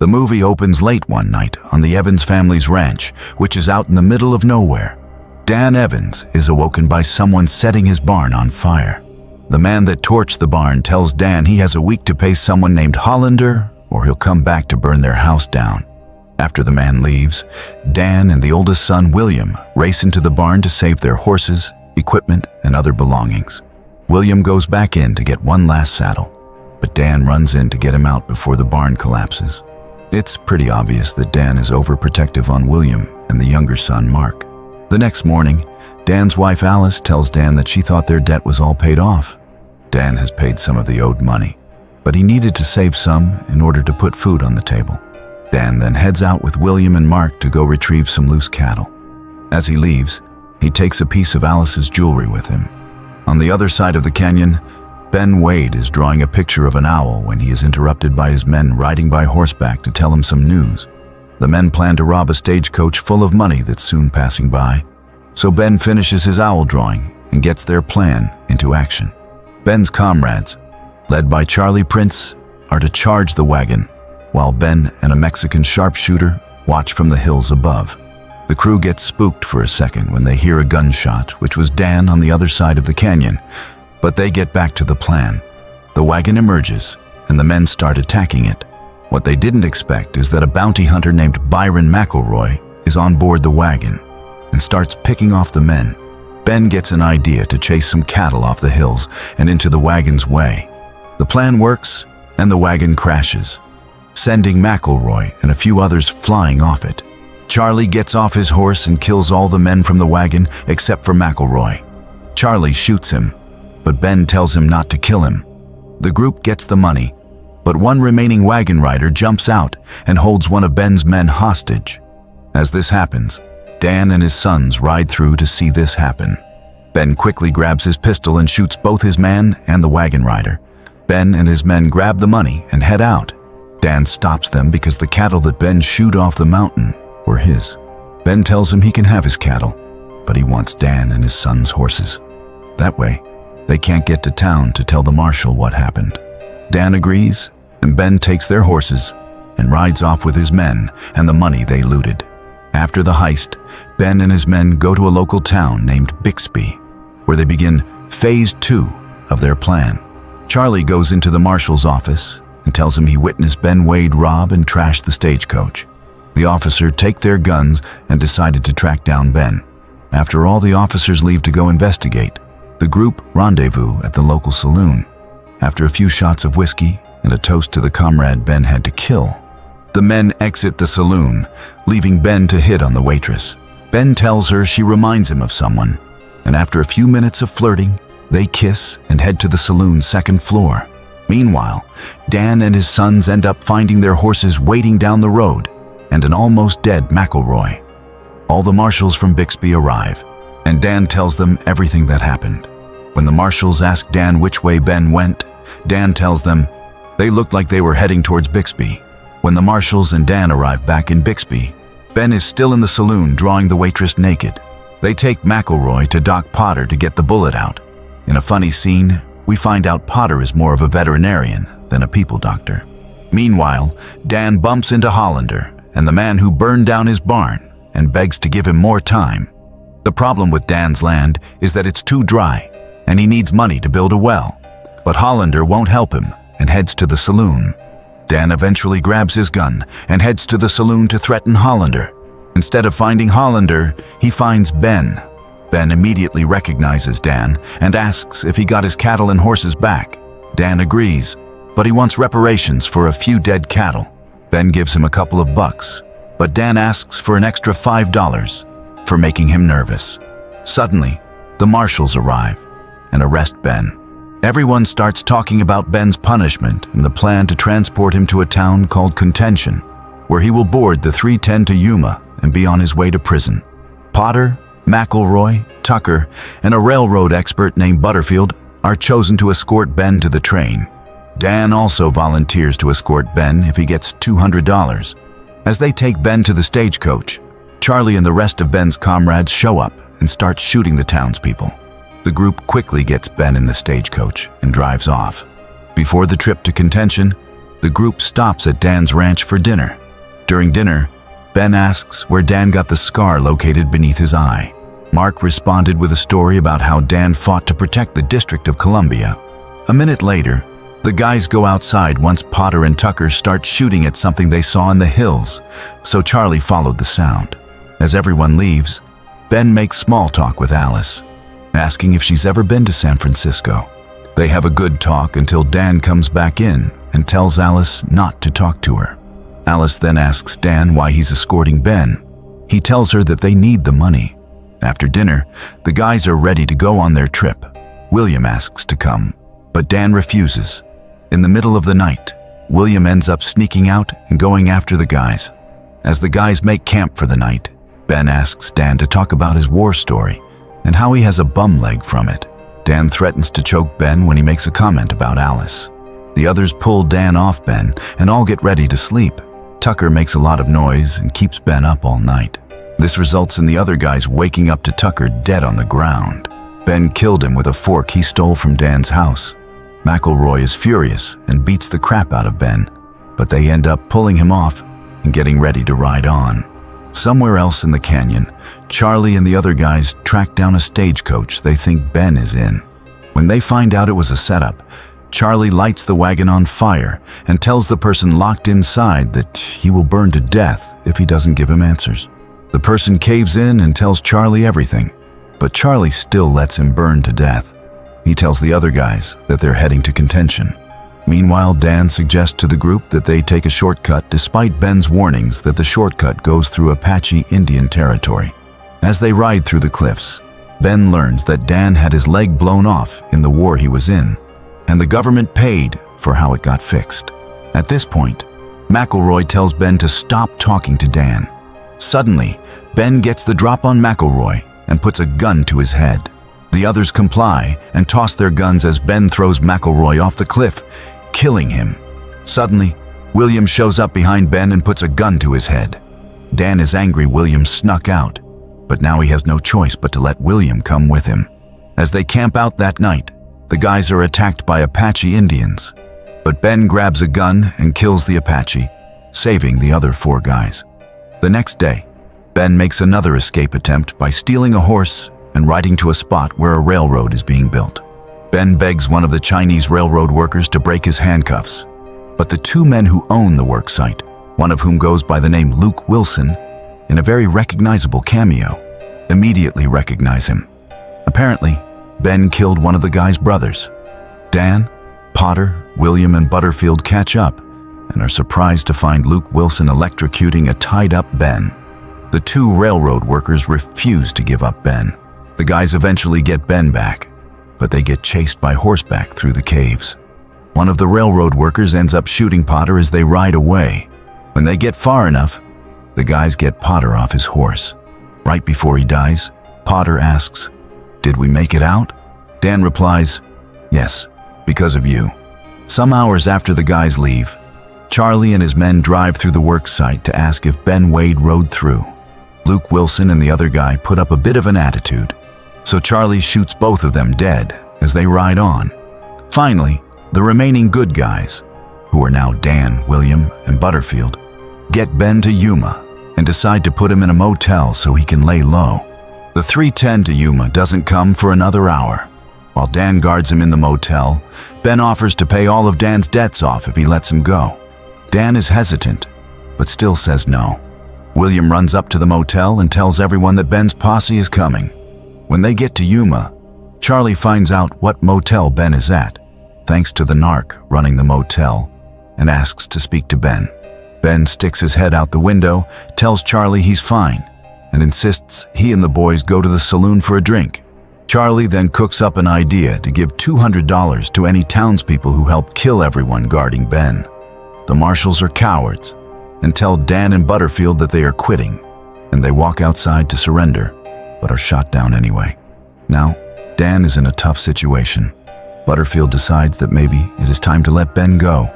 The movie opens late one night on the Evans family's ranch, which is out in the middle of nowhere. Dan Evans is awoken by someone setting his barn on fire. The man that torched the barn tells Dan he has a week to pay someone named Hollander, or he'll come back to burn their house down. After the man leaves, Dan and the oldest son, William, race into the barn to save their horses, equipment, and other belongings. William goes back in to get one last saddle, but Dan runs in to get him out before the barn collapses. It's pretty obvious that Dan is overprotective on William and the younger son, Mark. The next morning, Dan's wife, Alice, tells Dan that she thought their debt was all paid off. Dan has paid some of the owed money, but he needed to save some in order to put food on the table. Dan then heads out with William and Mark to go retrieve some loose cattle. As he leaves, he takes a piece of Alice's jewelry with him. On the other side of the canyon, Ben Wade is drawing a picture of an owl when he is interrupted by his men riding by horseback to tell him some news. The men plan to rob a stagecoach full of money that's soon passing by, so Ben finishes his owl drawing and gets their plan into action. Ben's comrades, led by Charlie Prince, are to charge the wagon, while Ben and a Mexican sharpshooter watch from the hills above. The crew gets spooked for a second when they hear a gunshot, which was Dan on the other side of the canyon, but they get back to the plan. The wagon emerges, and the men start attacking it. What they didn't expect is that a bounty hunter named Byron McElroy is on board the wagon and starts picking off the men. Ben gets an idea to chase some cattle off the hills and into the wagon's way. The plan works, and the wagon crashes, sending McElroy and a few others flying off it. Charlie gets off his horse and kills all the men from the wagon except for McElroy. Charlie shoots him, but Ben tells him not to kill him. The group gets the money, but one remaining wagon rider jumps out and holds one of Ben's men hostage. As this happens, Dan and his sons ride through to see this happen. Ben quickly grabs his pistol and shoots both his man and the wagon rider. Ben and his men grab the money and head out. Dan stops them because the cattle that Ben shooed off the mountain were his. Ben tells him he can have his cattle, but he wants Dan and his son's horses. That way, they can't get to town to tell the marshal what happened. Dan agrees, and Ben takes their horses and rides off with his men and the money they looted. After the heist, Ben and his men go to a local town named Bisbee, where they begin phase 2 of their plan. Charlie goes into the marshal's office and tells him he witnessed Ben Wade rob and trash the stagecoach. The officers take their guns and decided to track down Ben. After all the officers leave to go investigate, the group rendezvous at the local saloon. After a few shots of whiskey and a toast to the comrade Ben had to kill, the men exit the saloon, leaving Ben to hit on the waitress. Ben tells her she reminds him of someone, and after a few minutes of flirting, they kiss and head to the saloon's second floor. Meanwhile, Dan and his sons end up finding their horses waiting down the road and an almost dead McElroy. All the marshals from Bisbee arrive, and Dan tells them everything that happened. When the marshals ask Dan which way Ben went, Dan tells them they looked like they were heading towards Bisbee. When the marshals and Dan arrive back in Bisbee, Ben is still in the saloon drawing the waitress naked. They take McElroy to Doc Potter to get the bullet out. In a funny scene, we find out Potter is more of a veterinarian than a people doctor. Meanwhile, Dan bumps into Hollander and the man who burned down his barn and begs to give him more time. The problem with Dan's land is that it's too dry and he needs money to build a well. But Hollander won't help him and heads to the saloon. Dan eventually grabs his gun and heads to the saloon to threaten Hollander. Instead of finding Hollander, he finds Ben. Ben immediately recognizes Dan and asks if he got his cattle and horses back. Dan agrees, but he wants reparations for a few dead cattle. Ben gives him a couple of bucks, but Dan asks for an extra $5 for making him nervous. Suddenly, the marshals arrive and arrest Ben. Everyone starts talking about Ben's punishment and the plan to transport him to a town called Contention, where he will board the 310 to Yuma and be on his way to prison. Potter, McElroy, Tucker, and a railroad expert named Butterfield are chosen to escort Ben to the train. Dan also volunteers to escort Ben if he gets $200. As they take Ben to the stagecoach, Charlie and the rest of Ben's comrades show up and start shooting the townspeople. The group quickly gets Ben in the stagecoach and drives off. Before the trip to Contention, the group stops at Dan's ranch for dinner. During dinner, Ben asks where Dan got the scar located beneath his eye. Mark responded with a story about how Dan fought to protect the District of Columbia. A minute later, the guys go outside once Potter and Tucker start shooting at something they saw in the hills, so Charlie followed the sound. As everyone leaves, Ben makes small talk with Alice, asking if she's ever been to San Francisco. They have a good talk until Dan comes back in and tells Alice not to talk to her. Alice then asks Dan why he's escorting Ben. He tells her that they need the money. After dinner, the guys are ready to go on their trip. William asks to come, but Dan refuses. In the middle of the night, William ends up sneaking out and going after the guys. As the guys make camp for the night, Ben asks Dan to talk about his war story and how he has a bum leg from it. Dan threatens to choke Ben when he makes a comment about Alice. The others pull Dan off Ben and all get ready to sleep. Tucker makes a lot of noise and keeps Ben up all night. This results in the other guys waking up to Tucker dead on the ground. Ben killed him with a fork he stole from Dan's house. McElroy is furious and beats the crap out of Ben, but they end up pulling him off and getting ready to ride on. Somewhere else in the canyon, Charlie and the other guys track down a stagecoach they think Ben is in. When they find out it was a setup, Charlie lights the wagon on fire and tells the person locked inside that he will burn to death if he doesn't give him answers. The person caves in and tells Charlie everything, but Charlie still lets him burn to death. He tells the other guys that they're heading to Contention. Meanwhile, Dan suggests to the group that they take a shortcut despite Ben's warnings that the shortcut goes through Apache Indian territory. As they ride through the cliffs, Ben learns that Dan had his leg blown off in the war he was in, and the government paid for how it got fixed. At this point, McElroy tells Ben to stop talking to Dan. Suddenly, Ben gets the drop on McElroy and puts a gun to his head. The others comply and toss their guns as Ben throws McElroy off the cliff, killing him. Suddenly, William shows up behind Ben and puts a gun to his head. Dan is angry William snuck out, but now he has no choice but to let William come with him. As they camp out that night, the guys are attacked by Apache Indians, but Ben grabs a gun and kills the Apache, saving the other 4 guys. The next day, Ben makes another escape attempt by stealing a horse and riding to a spot where a railroad is being built. Ben begs one of the Chinese railroad workers to break his handcuffs, but the 2 men who own the work site, one of whom goes by the name Luke Wilson, in a very recognizable cameo, immediately recognize him. Apparently, Ben killed one of the guy's brothers. Dan, Potter, William, and Butterfield catch up and are surprised to find Luke Wilson electrocuting a tied-up Ben. The 2 railroad workers refuse to give up Ben. The guys eventually get Ben back, but they get chased by horseback through the caves. One of the railroad workers ends up shooting Potter as they ride away. When they get far enough, the guys get Potter off his horse. Right before he dies, Potter asks, "Did we make it out?" Dan replies, "Yes, because of you." Some hours after the guys leave, Charlie and his men drive through the work site to ask if Ben Wade rode through. Luke Wilson and the other guy put up a bit of an attitude, so Charlie shoots both of them dead as they ride on. Finally, the remaining good guys, who are now Dan, William, and Butterfield, get Ben to Yuma and decide to put him in a motel so he can lay low. The 310 to Yuma doesn't come for another hour. While Dan guards him in the motel, Ben offers to pay all of Dan's debts off if he lets him go. Dan is hesitant, but still says no. William runs up to the motel and tells everyone that Ben's posse is coming. When they get to Yuma, Charlie finds out what motel Ben is at, thanks to the narc running the motel, and asks to speak to Ben. Ben sticks his head out the window, tells Charlie he's fine, and insists he and the boys go to the saloon for a drink. Charlie then cooks up an idea to give $200 to any townspeople who help kill everyone guarding Ben. The marshals are cowards and tell Dan and Butterfield that they are quitting, and they walk outside to surrender, but are shot down anyway. Now, Dan is in a tough situation. Butterfield decides that maybe it is time to let Ben go,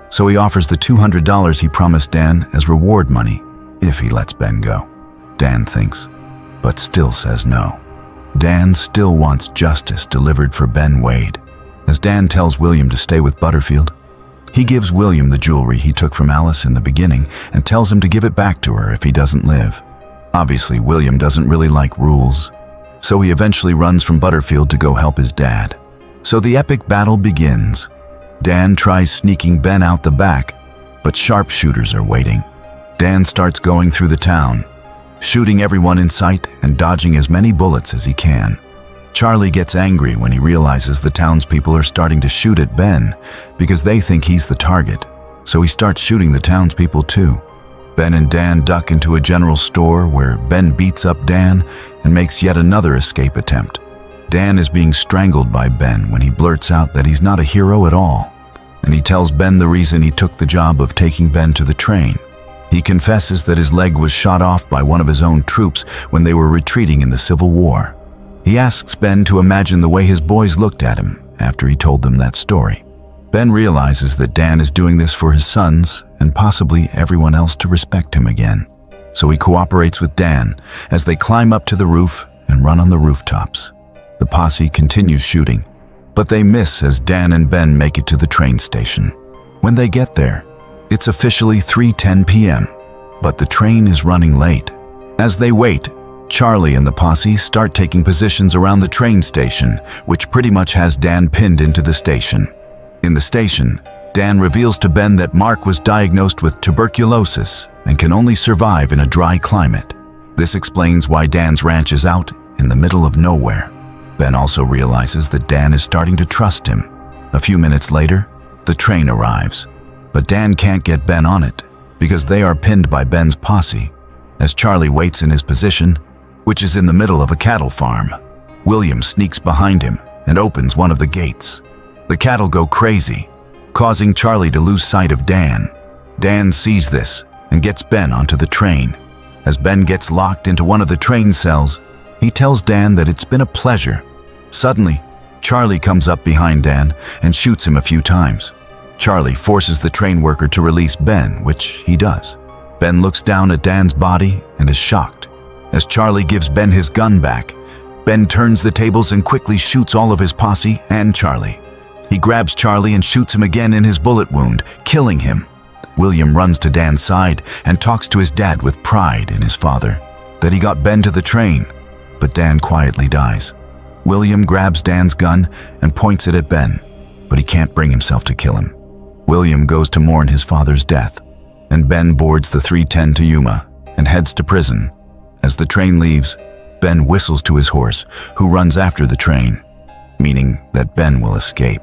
so he offers the $200 he promised Dan as reward money if he lets Ben go. Dan thinks, but still says no. Dan still wants justice delivered for Ben Wade. As Dan tells William to stay with Butterfield, He gives William the jewelry he took from Alice in the beginning and tells him to give it back to her if he doesn't live. Obviously, William doesn't really like rules, so he eventually runs from Butterfield to go help his dad. So the epic battle begins. Dan tries sneaking Ben out the back, but sharpshooters are waiting. Dan starts going through the town, shooting everyone in sight and dodging as many bullets as he can. Charlie gets angry when he realizes the townspeople are starting to shoot at Ben because they think he's the target, so he starts shooting the townspeople too. Ben and Dan duck into a general store where Ben beats up Dan and makes yet another escape attempt. Dan is being strangled by Ben when he blurts out that he's not a hero at all, and he tells Ben the reason he took the job of taking Ben to the train. He confesses that his leg was shot off by one of his own troops when they were retreating in the Civil War. He asks Ben to imagine the way his boys looked at him after he told them that story. Ben realizes that Dan is doing this for his sons and possibly everyone else to respect him again. So he cooperates with Dan as they climb up to the roof and run on the rooftops. The posse continues shooting, but they miss as Dan and Ben make it to the train station. When they get there, it's officially 3:10 p.m., but the train is running late. As they wait, Charlie and the posse start taking positions around the train station, which pretty much has Dan pinned into the station. In the station, Dan reveals to Ben that Mark was diagnosed with tuberculosis and can only survive in a dry climate. This explains why Dan's ranch is out in the middle of nowhere. Ben also realizes that Dan is starting to trust him. A few minutes later, the train arrives, but Dan can't get Ben on it because they are pinned by Ben's posse. As Charlie waits in his position, which is in the middle of a cattle farm, William sneaks behind him and opens one of the gates. The cattle go crazy, causing Charlie to lose sight of Dan. Dan sees this and gets Ben onto the train. As Ben gets locked into one of the train cells, he tells Dan that it's been a pleasure. Suddenly, Charlie comes up behind Dan and shoots him a few times. Charlie forces the train worker to release Ben, which he does. Ben looks down at Dan's body and is shocked. As Charlie gives Ben his gun back, Ben turns the tables and quickly shoots all of his posse and Charlie. He grabs Charlie and shoots him again in his bullet wound, killing him. William runs to Dan's side and talks to his dad with pride in his father that he got Ben to the train, but Dan quietly dies. William grabs Dan's gun and points it at Ben, but he can't bring himself to kill him. William goes to mourn his father's death, and Ben boards the 310 to Yuma and heads to prison. As the train leaves, Ben whistles to his horse, who runs after the train, meaning that Ben will escape.